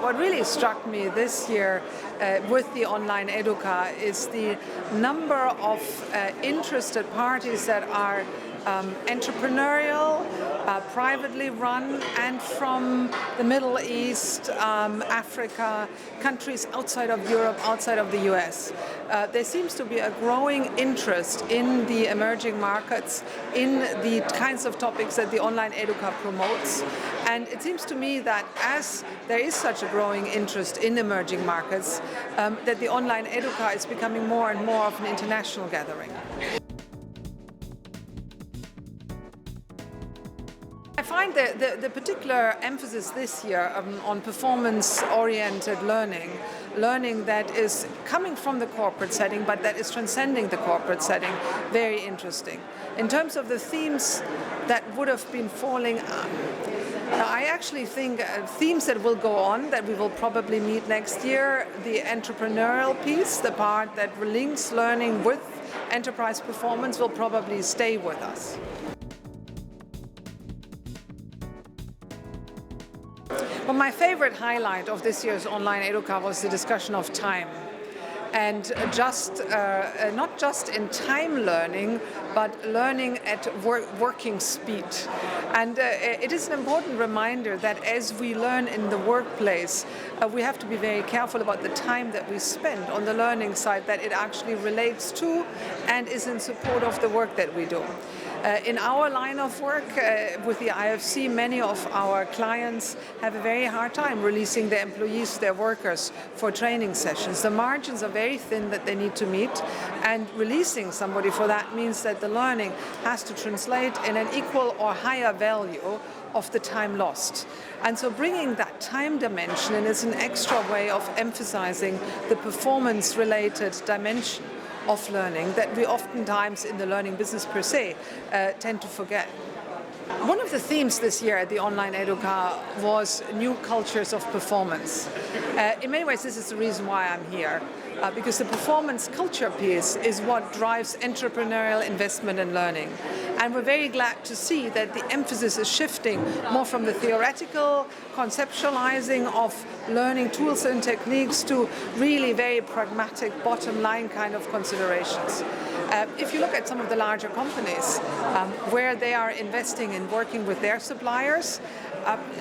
What really struck me this year with the online Educa is the number of interested parties that are entrepreneurial, privately run, and from the Middle East, Africa, countries outside of Europe, outside of the US. There seems to be a growing interest in the emerging markets, in the kinds of topics that the online Educa promotes. And it seems to me that as there is such a growing interest in emerging markets, that the online Educa is becoming more and more of an international gathering. I find the particular emphasis this year on performance-oriented learning that is coming from the corporate setting but that is transcending the corporate setting, very interesting. In terms of the themes that would have been falling, I actually think themes that will go on, that we will probably meet next year, the entrepreneurial piece, the part that links learning with enterprise performance, will probably stay with us. Well, my favorite highlight of this year's online Educa was the discussion of time. And not just in time learning, but learning at working speed. And it is an important reminder that as we learn in the workplace, we have to be very careful about the time that we spend on the learning side, that it actually relates to and is in support of the work that we do. In our line of work with the IFC, many of our clients have a very hard time releasing their employees, their workers, for training sessions. The margins are very thin that they need to meet, and releasing somebody for that means that the learning has to translate in an equal or higher value of the time lost. And so bringing that time dimension in is an extra way of emphasizing the performance-related dimension of learning that we oftentimes in the learning business per se tend to forget. One of the themes this year at the online Educa was new cultures of performance. In many ways, this is the reason why I'm here, because the performance culture piece is what drives entrepreneurial investment in learning. And we're very glad to see that the emphasis is shifting more from the theoretical conceptualizing of learning tools and techniques to really very pragmatic bottom line kind of considerations. If you look at some of the larger companies where they are investing in working with their suppliers,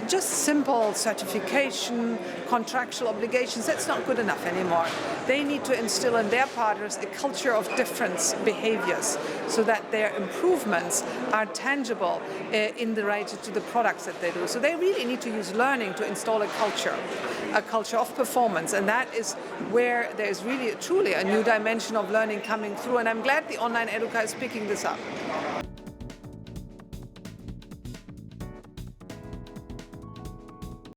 just simple certification, contractual obligations, that's not good enough anymore. They need to instill in their partners a culture of difference behaviors so that their improvements are tangible in relation to the products that they do. So they really need to use learning to install a culture of performance, and that is where there's really truly a new dimension of learning coming through, and I'm glad the online Educa is picking this up.